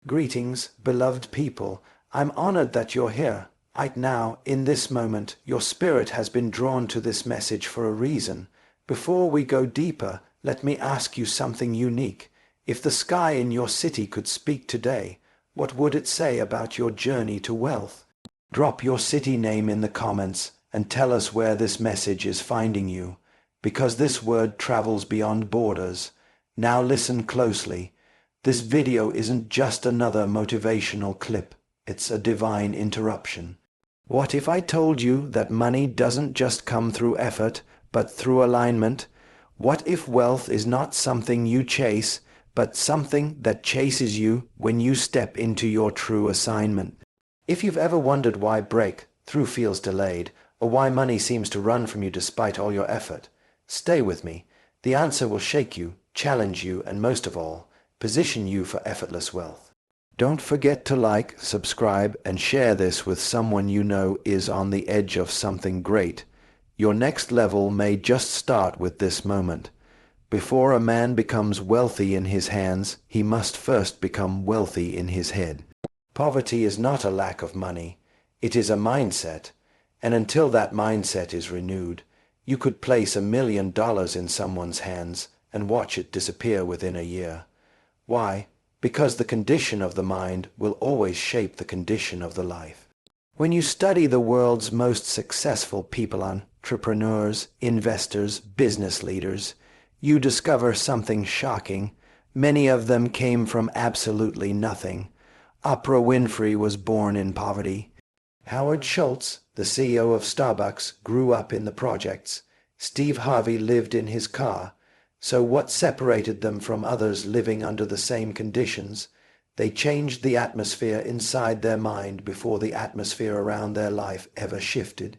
Greetings, beloved people. I'm honored that you're here. Right now, in this moment, your spirit has been drawn to this message for a reason. Before we go deeper, let me ask you something unique. If the sky in your city could speak today, what would it say about your journey to wealth? Drop your city name in the comments and tell us where this message is finding you, because this word travels beyond borders. Now listen closely. This video isn't just another motivational clip. It's a divine interruption. What if I told you that money doesn't just come through effort, but through alignment? What if wealth is not something you chase, but something that chases you when you step into your true assignment? If you've ever wondered why breakthrough feels delayed, or why money seems to run from you despite all your effort, stay with me. The answer will shake you, challenge you, and most of all, position you for effortless wealth. Don't forget to like, subscribe, and share this with someone you know is on the edge of something great. Your next level may just start with this moment. Before a man becomes wealthy in his hands, he must first become wealthy in his head. Poverty is not a lack of money. It is a mindset. And until that mindset is renewed, you could place $1 million in someone's hands and watch it disappear within a year. Why? Because the condition of the mind will always shape the condition of the life. When you study the world's most successful people, entrepreneurs, investors, business leaders, you discover something shocking. Many of them came from absolutely nothing. Oprah Winfrey was born in poverty. Howard Schultz, the CEO of Starbucks, grew up in the projects. Steve Harvey lived in his car. So what separated them from others living under the same conditions? They changed the atmosphere inside their mind before the atmosphere around their life ever shifted.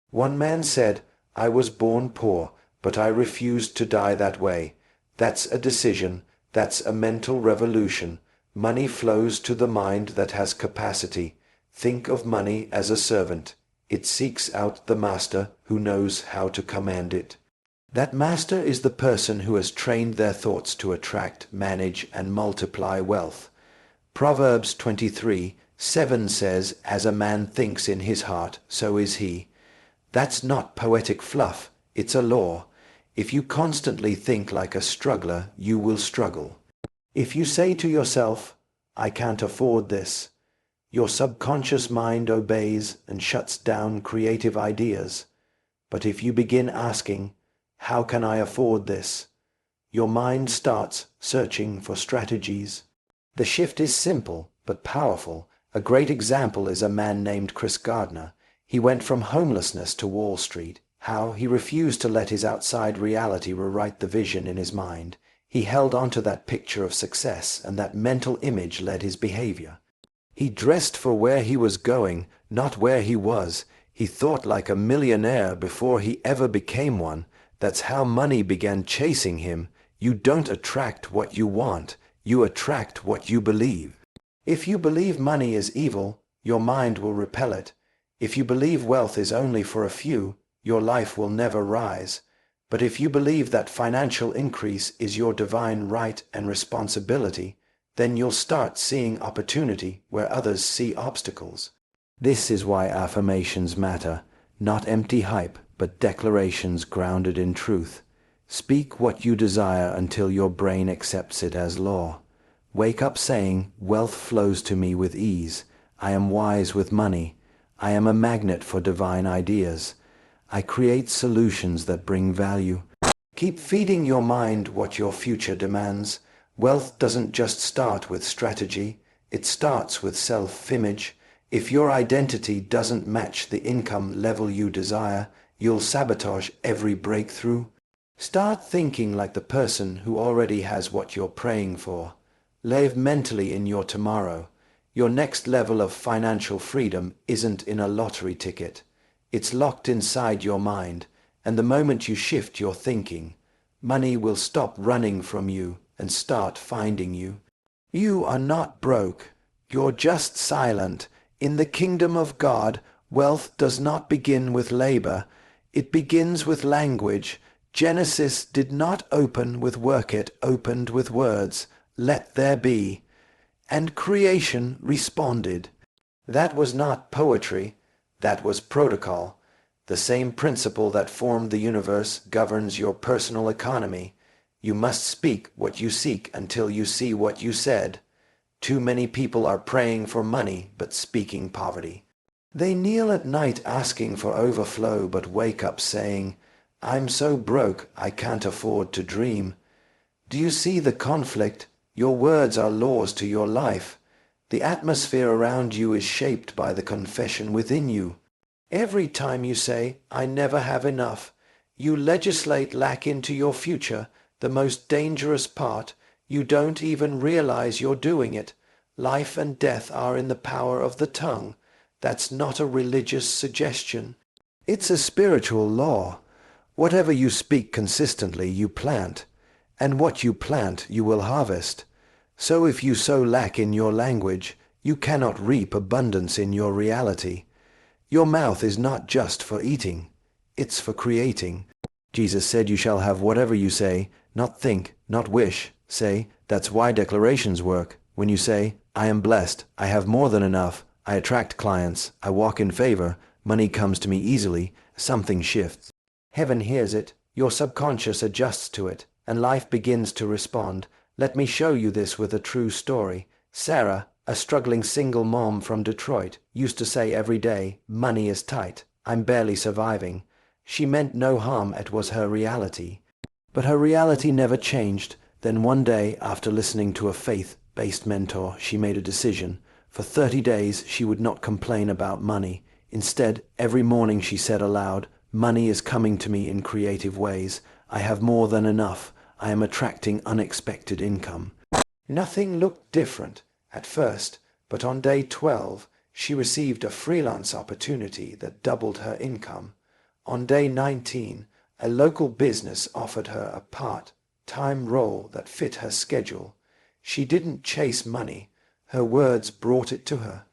One man said, "I was born poor, but I refused to die that way." That's a decision. That's a mental revolution. Money flows to the mind that has capacity. Think of money as a servant. It seeks out the master who knows how to command it. That master is the person who has trained their thoughts to attract, manage, and multiply wealth. Proverbs 23:7 says, "As a man thinks in his heart, so is he." That's not poetic fluff, it's a law. If you constantly think like a struggler, you will struggle. If you say to yourself, "I can't afford this," your subconscious mind obeys and shuts down creative ideas. But if you begin asking, "How can I afford this?" your mind starts searching for strategies. The shift is simple but powerful. A great example is a man named Chris Gardner. He went from homelessness to Wall Street. How? He refused to let his outside reality rewrite the vision in his mind. He held onto that picture of success, and that mental image led his behavior. He dressed for where he was going, not where he was. He thought like a millionaire before he ever became one. That's how money began chasing him. You don't attract what you want. You attract what you believe. If you believe money is evil, your mind will repel it. If you believe wealth is only for a few, your life will never rise. But if you believe that financial increase is your divine right and responsibility, then you'll start seeing opportunity where others see obstacles. This is why affirmations matter. Not empty hype, but declarations grounded in truth. Speak what you desire until your brain accepts it as law. Wake up saying, "Wealth flows to me with ease. I am wise with money. I am a magnet for divine ideas. I create solutions that bring value." Keep feeding your mind what your future demands. Wealth doesn't just start with strategy. It starts with self-image. If your identity doesn't match the income level you desire, you'll sabotage every breakthrough. Start thinking like the person who already has what you're praying for. Live mentally in your tomorrow. Your next level of financial freedom isn't in a lottery ticket. It's locked inside your mind, and the moment you shift your thinking, money will stop running from you and start finding you. You are not broke. You're just silent. In the kingdom of God, wealth does not begin with labor. It begins with language. Genesis did not open with work, it opened with words. Let there be. and creation responded. That was not poetry, that was protocol. The same principle that formed the universe governs your personal economy. You must speak what you seek until you see what you said. Too many people are praying for money but speaking poverty. They kneel at night asking for overflow but wake up saying, "I'm so broke I can't afford to dream." Do you see the conflict? Your words are laws to your life. The atmosphere around you is shaped by the confession within you. Every time you say, "I never have enough," you legislate lack into your future. The most dangerous part, you don't even realize you're doing it. Life and death are in the power of the tongue. That's not a religious suggestion. It's a spiritual law. Whatever you speak consistently, you plant. And what you plant, you will harvest. So if you sow lack in your language, you cannot reap abundance in your reality. Your mouth is not just for eating. It's for creating. Jesus said you shall have whatever you say, not think, not wish, say. That's why declarations work. When you say, "I am blessed, I have more than enough, I attract clients, I walk in favor, money comes to me easily," something shifts. Heaven hears it, your subconscious adjusts to it, and life begins to respond. Let me show you this with a true story. Sarah, a struggling single mom from Detroit, used to say every day, "Money is tight, I'm barely surviving." She meant no harm, it was her reality. But her reality never changed. Then one day, after listening to a faith-based mentor, she made a decision. For 30 days, she would not complain about money. Instead, every morning she said aloud, "Money is coming to me in creative ways. I have more than enough. I am attracting unexpected income." Nothing looked different at first, but on day 12, she received a freelance opportunity that doubled her income. On day 19, a local business offered her a part-time role that fit her schedule. She didn't chase money. Her words brought it to her.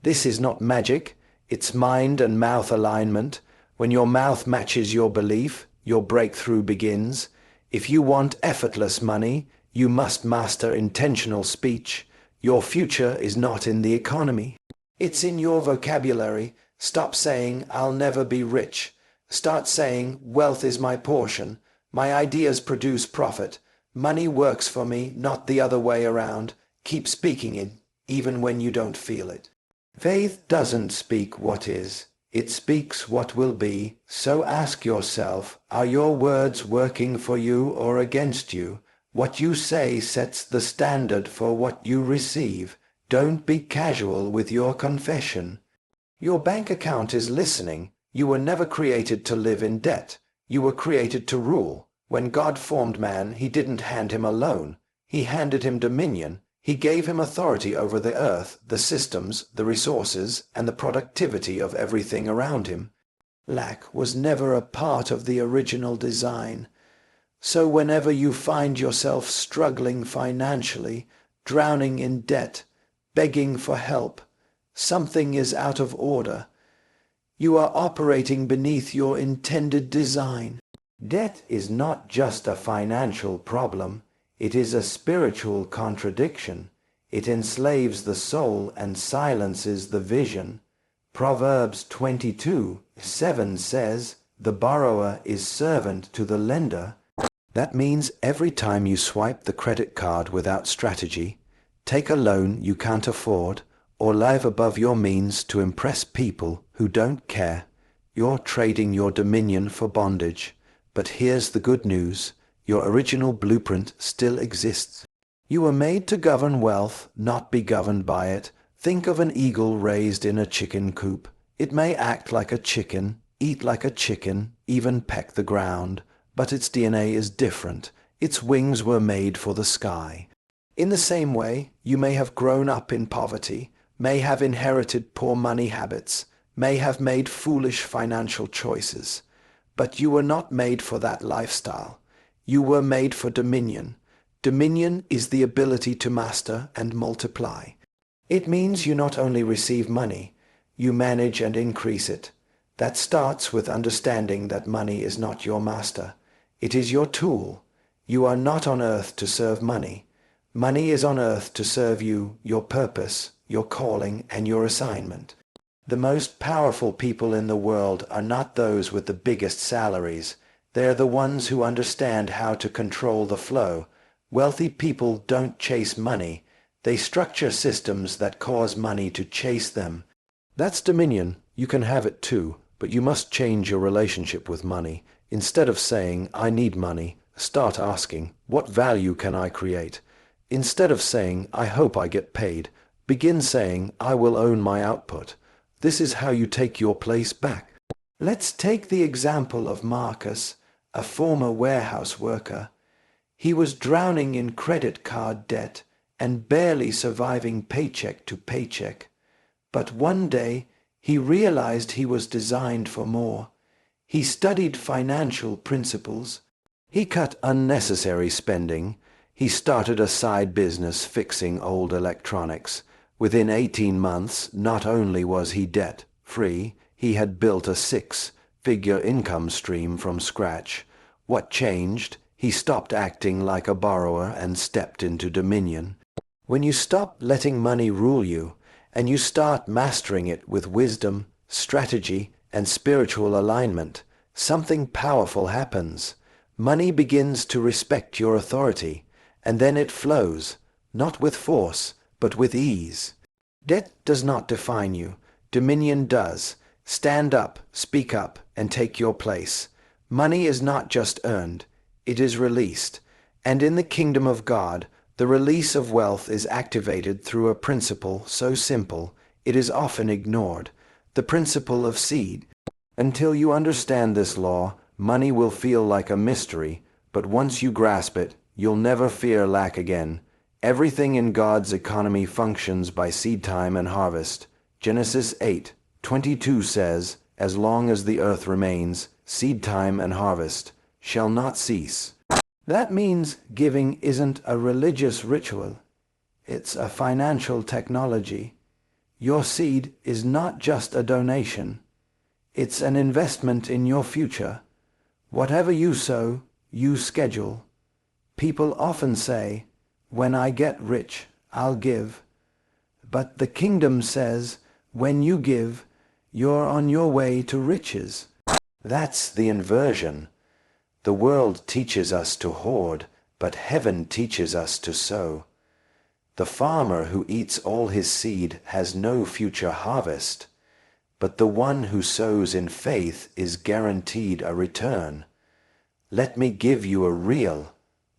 This is not magic. It's mind and mouth alignment. When your mouth matches your belief, your breakthrough begins. If you want effortless money, you must master intentional speech. Your future is not in the economy. It's in your vocabulary. Stop saying, "I'll never be rich." Start saying, "Wealth is my portion. My ideas produce profit. Money works for me, not the other way around." Keep speaking it, even when you don't feel it. Faith doesn't speak what is. It speaks what will be. So ask yourself, are your words working for you or against you? What you say sets the standard for what you receive. Don't be casual with your confession. Your bank account is listening. You were never created to live in debt. You were created to rule. When God formed man, he didn't hand him a loan. He handed him dominion. He gave him authority over the earth, the systems, the resources, and the productivity of everything around him. Lack was never a part of the original design. So whenever you find yourself struggling financially, drowning in debt, begging for help, something is out of order. You are operating beneath your intended design. Debt is not just a financial problem. It is a spiritual contradiction. It enslaves the soul and silences the vision. Proverbs 22:7 says, "The borrower is servant to the lender." That means every time you swipe the credit card without strategy, take a loan you can't afford, or live above your means to impress people who don't care, you're trading your dominion for bondage. But here's the good news. Your original blueprint still exists. You were made to govern wealth, not be governed by it. Think of an eagle raised in a chicken coop. It may act like a chicken, eat like a chicken, even peck the ground, but its DNA is different. Its wings were made for the sky. In the same way, you may have grown up in poverty, may have inherited poor money habits, may have made foolish financial choices, but you were not made for that lifestyle. You were made for dominion. Dominion is the ability to master and multiply. It means you not only receive money, you manage and increase it. That starts with understanding that money is not your master. It is your tool. You are not on earth to serve money. Money is on earth to serve you, your purpose, your calling, and your assignment. The most powerful people in the world are not those with the biggest salaries. They're the ones who understand how to control the flow. Wealthy people don't chase money. They structure systems that cause money to chase them. That's dominion. You can have it too, but you must change your relationship with money. Instead of saying, I need money, start asking, what value can I create? Instead of saying, I hope I get paid, begin saying, I will own my output. This is how you take your place back. Let's take the example of Marcus, a former warehouse worker. He was drowning in credit card debt and barely surviving paycheck to paycheck. But one day, he realized he was designed for more. He studied financial principles. He cut unnecessary spending. He started a side business fixing old electronics. Within 18 months, not only was he debt-free, he had built a six-figure income stream from scratch. What changed? He stopped acting like a borrower and stepped into dominion. When you stop letting money rule you, and you start mastering it with wisdom, strategy, and spiritual alignment, something powerful happens. Money begins to respect your authority, and then it flows, not with force, but with ease. Debt does not define you. Dominion does. Stand up, speak up, and take your place. Money is not just earned, it is released. And in the kingdom of God, the release of wealth is activated through a principle so simple, it is often ignored. The principle of seed. Until you understand this law, money will feel like a mystery, but once you grasp it, you'll never fear lack again. Everything in God's economy functions by seed time and harvest. Genesis 8:22 says, as long as the earth remains, seed time and harvest shall not cease. That means giving isn't a religious ritual. It's a financial technology. Your seed is not just a donation. It's an investment in your future. Whatever you sow, you schedule. People often say, when I get rich, I'll give. But the kingdom says, when you give, you're on your way to riches. That's the inversion. The world teaches us to hoard, but heaven teaches us to sow. The farmer who eats all his seed has no future harvest, but the one who sows in faith is guaranteed a return. Let me give you a real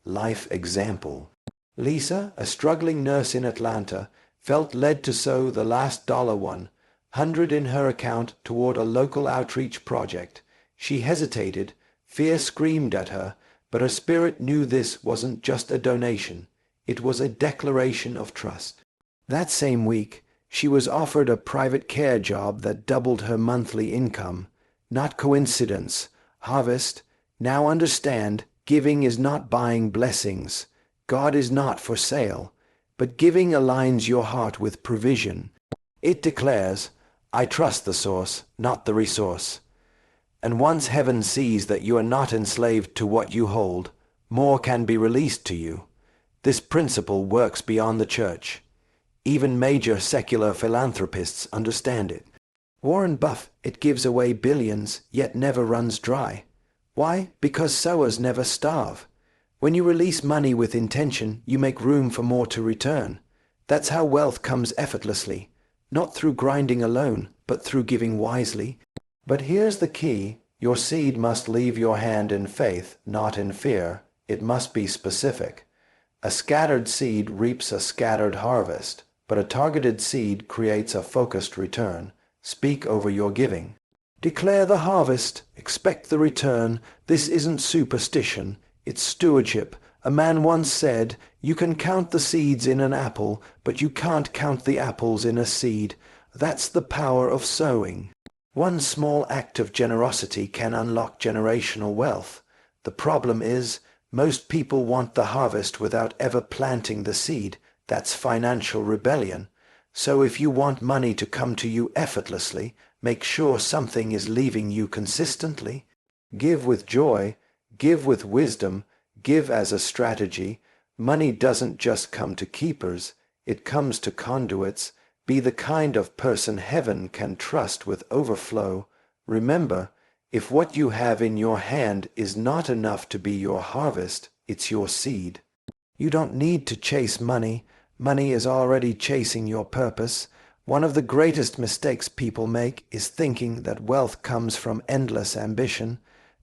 life example. Lisa, a struggling nurse in Atlanta, felt led to sow the last $100 in her account toward a local outreach project. She hesitated. Fear screamed at her, but her spirit knew this wasn't just a donation. It was a declaration of trust. That same week, she was offered a private care job that doubled her monthly income. Not coincidence. Harvest. Now understand, giving is not buying blessings. God is not for sale, but giving aligns your heart with provision. It declares, I trust the source, not the resource. And once heaven sees that you are not enslaved to what you hold, more can be released to you. This principle works beyond the church. Even major secular philanthropists understand it. Warren Buffett gives away billions, yet never runs dry. Why? Because sowers never starve. When you release money with intention, you make room for more to return. That's how wealth comes effortlessly, not through grinding alone, but through giving wisely. But here's the key. Your seed must leave your hand in faith, not in fear. It must be specific. A scattered seed reaps a scattered harvest, but a targeted seed creates a focused return. Speak over your giving. Declare the harvest, expect the return. This isn't superstition, it's stewardship. A man once said, you can count the seeds in an apple, but you can't count the apples in a seed. That's the power of sowing. One small act of generosity can unlock generational wealth. The problem is, most people want the harvest without ever planting the seed. That's financial rebellion. So if you want money to come to you effortlessly, make sure something is leaving you consistently. Give with joy, give with wisdom, give as a strategy. Money doesn't just come to keepers, it comes to conduits. Be the kind of person heaven can trust with overflow. Remember, if what you have in your hand is not enough to be your harvest, it's your seed. You don't need to chase money. Money is already chasing your purpose. One of the greatest mistakes people make is thinking that wealth comes from endless ambition.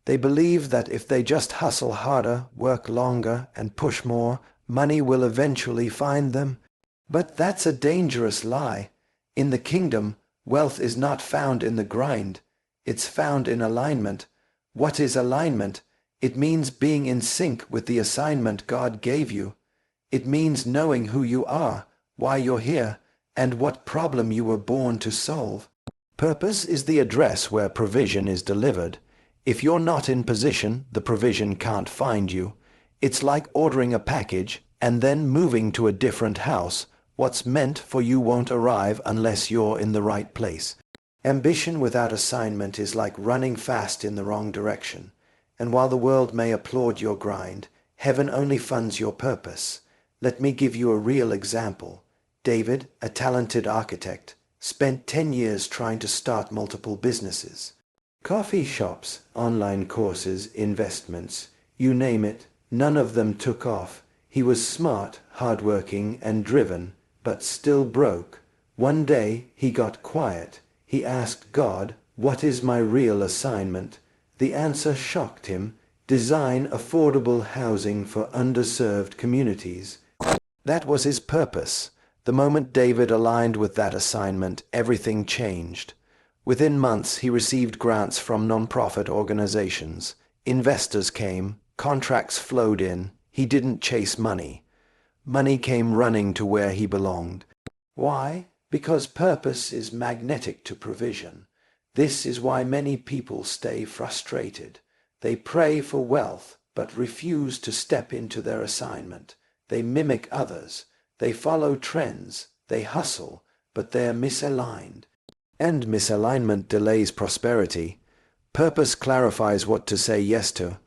They believe that if they just hustle harder, work longer, and push more, money will eventually find them. But that's a dangerous lie. In the kingdom, wealth is not found in the grind. It's found in alignment. What is alignment? It means being in sync with the assignment God gave you. It means knowing who you are, why you're here, and what problem you were born to solve. Purpose is the address where provision is delivered. If you're not in position, the provision can't find you. It's like ordering a package and then moving to a different house. What's meant for you won't arrive unless you're in the right place. Ambition without assignment is like running fast in the wrong direction. And while the world may applaud your grind, heaven only funds your purpose. Let me give you a real example. David, a talented architect, spent 10 years trying to start multiple businesses. Coffee shops, online courses, investments, you name it, none of them took off. He was smart, hardworking, and driven, but still broke. One day he got quiet. He asked God, "What is my real assignment?" The answer shocked him. Design affordable housing for underserved communities. That was his purpose. The moment David aligned with that assignment, everything changed. Within months, he received grants from non-profit organizations. Investors came, contracts flowed in. He didn't chase money. Money came running to where he belonged. Why? Because purpose is magnetic to provision. This is why many people stay frustrated. They pray for wealth, but refuse to step into their assignment. They mimic others. They follow trends. They hustle, but they're misaligned. And misalignment delays prosperity. Purpose clarifies what to say yes to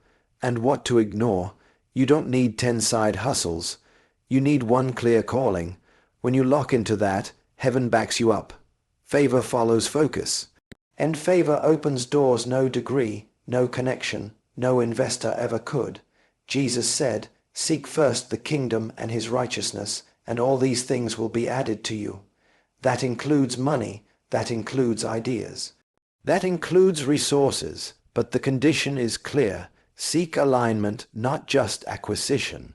and what to ignore. You don't need 10 side hustles. You need one clear calling. When you lock into that, heaven backs you up. Favor follows focus. And favor opens doors no degree, no connection, no investor ever could. Jesus said, "Seek first the kingdom and his righteousness, and all these things will be added to you." That includes money. That includes ideas. That includes resources. But the condition is clear. Seek alignment, not just acquisition.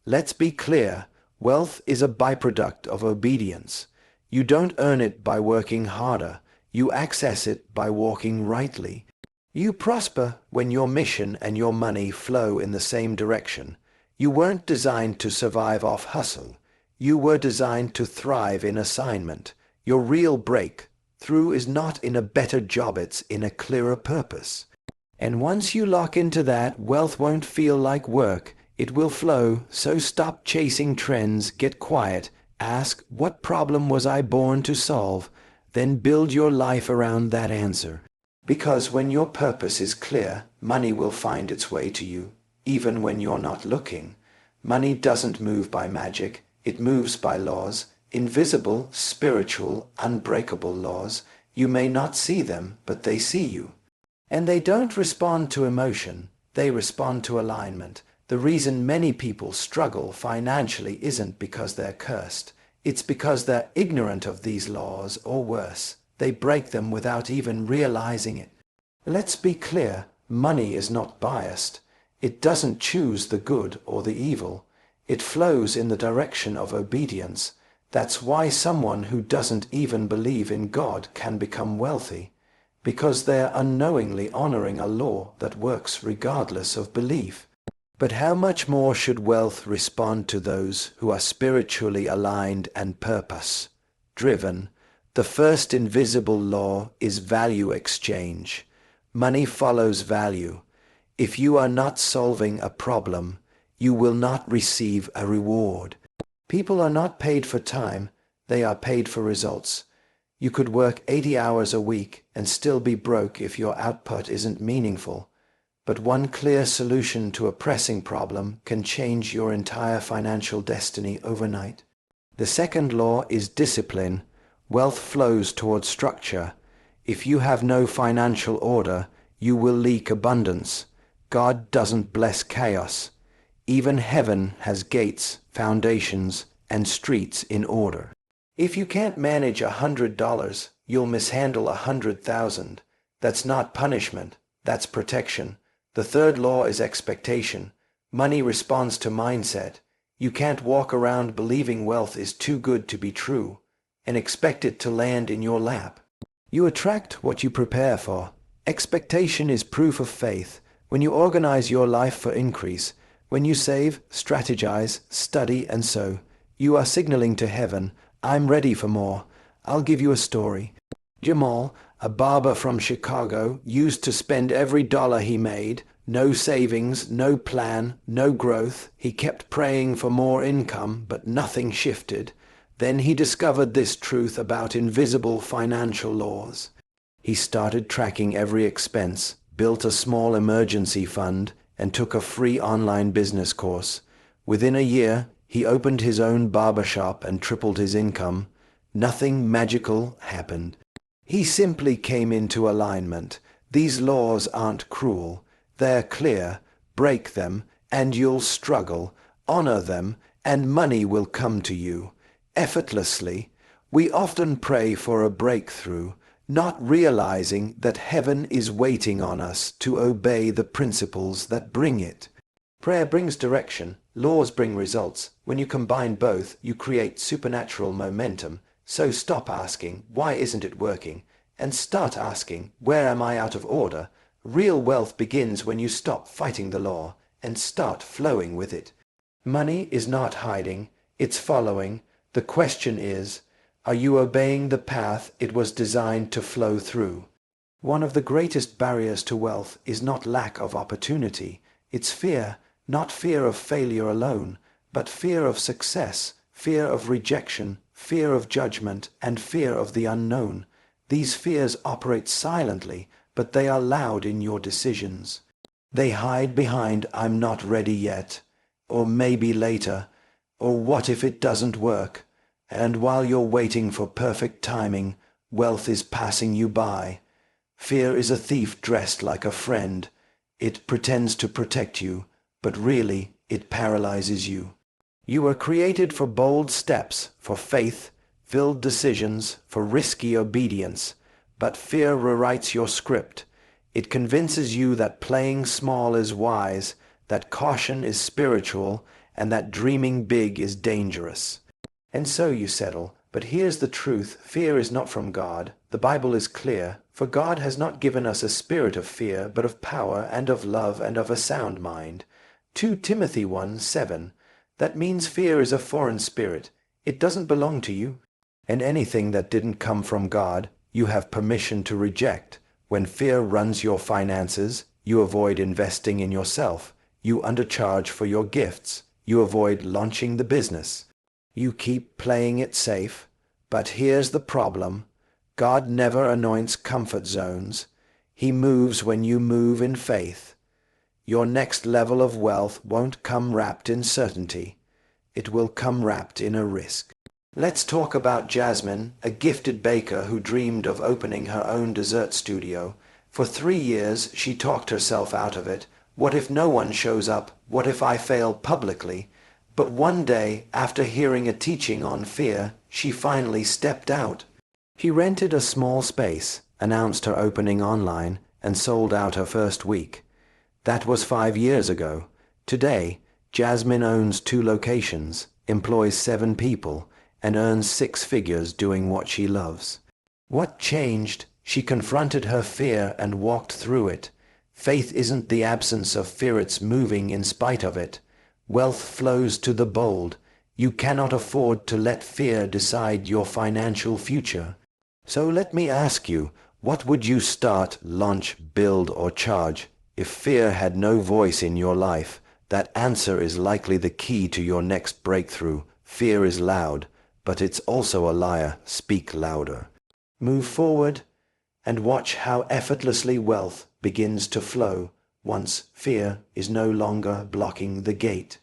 Let's be clear. Wealth is a byproduct of obedience. You don't earn it by working harder. You access it by walking rightly. You prosper when your mission and your money flow in the same direction. You weren't designed to survive off hustle. You were designed to thrive in assignment. Your real breakthrough is not in a better job, it's in a clearer purpose. And once you lock into that, wealth won't feel like work. It will flow, so stop chasing trends, get quiet, ask, what problem was I born to solve? Then build your life around that answer. Because when your purpose is clear, money will find its way to you, even when you're not looking. Money doesn't move by magic, it moves by laws, invisible, spiritual, unbreakable laws. You may not see them, but they see you. And they don't respond to emotion, they respond to alignment. The reason many people struggle financially isn't because they're cursed. It's because they're ignorant of these laws, or worse, they break them without even realizing it. Let's be clear, money is not biased. It doesn't choose the good or the evil. It flows in the direction of obedience. That's why someone who doesn't even believe in God can become wealthy, because they're unknowingly honoring a law that works regardless of belief. But how much more should wealth respond to those who are spiritually aligned and purpose-driven? The first invisible law is value exchange. Money follows value. If you are not solving a problem, you will not receive a reward. People are not paid for time, they are paid for results. You could work 80 hours a week and still be broke if your output isn't meaningful. But one clear solution to a pressing problem can change your entire financial destiny overnight. The second law is discipline. Wealth flows towards structure. If you have no financial order, you will leak abundance. God doesn't bless chaos. Even heaven has gates, foundations, and streets in order. If you can't manage $100, you'll mishandle 100,000. That's not punishment, that's protection. The third law is expectation. Money responds to mindset. You can't walk around believing wealth is too good to be true and expect it to land in your lap. You attract what you prepare for. Expectation is proof of faith. When you organize your life for increase, when you save, strategize, study, and sow, you are signaling to heaven, I'm ready for more. I'll give you a story. Jamal, a barber from Chicago, used to spend every dollar he made. No savings, no plan, no growth. He kept praying for more income, but nothing shifted. Then he discovered this truth about invisible financial laws. He started tracking every expense, built a small emergency fund, and took a free online business course. Within a year, he opened his own barbershop and tripled his income. Nothing magical happened. He simply came into alignment. These laws aren't cruel. They're clear. Break them, and you'll struggle. Honor them, and money will come to you. Effortlessly, we often pray for a breakthrough, not realizing that heaven is waiting on us to obey the principles that bring it. Prayer brings direction, laws bring results. When you combine both, you create supernatural momentum. So stop asking, why isn't it working? And start asking, where am I out of order? Real wealth begins when you stop fighting the law and start flowing with it. Money is not hiding, it's following. The question is, are you obeying the path it was designed to flow through? One of the greatest barriers to wealth is not lack of opportunity. It's fear, not fear of failure alone, but fear of success, fear of rejection, fear of judgment, and fear of the unknown. These fears operate silently, but they are loud in your decisions. They hide behind I'm not ready yet, or maybe later, or what if it doesn't work? And while you're waiting for perfect timing, wealth is passing you by. Fear is a thief dressed like a friend. It pretends to protect you, but really it paralyzes you. You were created for bold steps, for faith-filled decisions, for risky obedience. But fear rewrites your script. It convinces you that playing small is wise, that caution is spiritual, and that dreaming big is dangerous. And so you settle. But here's the truth. Fear is not from God. The Bible is clear. For God has not given us a spirit of fear, but of power and of love and of a sound mind. 2 Timothy 1:7. That means fear is a foreign spirit. It doesn't belong to you. And anything that didn't come from God, you have permission to reject. When fear runs your finances, you avoid investing in yourself. You undercharge for your gifts. You avoid launching the business. You keep playing it safe. But here's the problem. God never anoints comfort zones. He moves when you move in faith. Your next level of wealth won't come wrapped in certainty. It will come wrapped in a risk. Let's talk about Jasmine, a gifted baker who dreamed of opening her own dessert studio. For 3 years, she talked herself out of it. What if no one shows up? What if I fail publicly? But one day, after hearing a teaching on fear, she finally stepped out. She rented a small space, announced her opening online, and sold out her first week. That was 5 years ago. Today, Jasmine owns 2 locations, employs 7 people, and earns 6 figures doing what she loves. What changed? She confronted her fear and walked through it. Faith isn't the absence of fear, it's moving in spite of it. Wealth flows to the bold. You cannot afford to let fear decide your financial future. So let me ask you, what would you start, launch, build, or charge if fear had no voice in your life? That answer is likely the key to your next breakthrough. Fear is loud, but it's also a liar. Speak louder. Move forward and watch how effortlessly wealth begins to flow. once fear is no longer blocking the gate.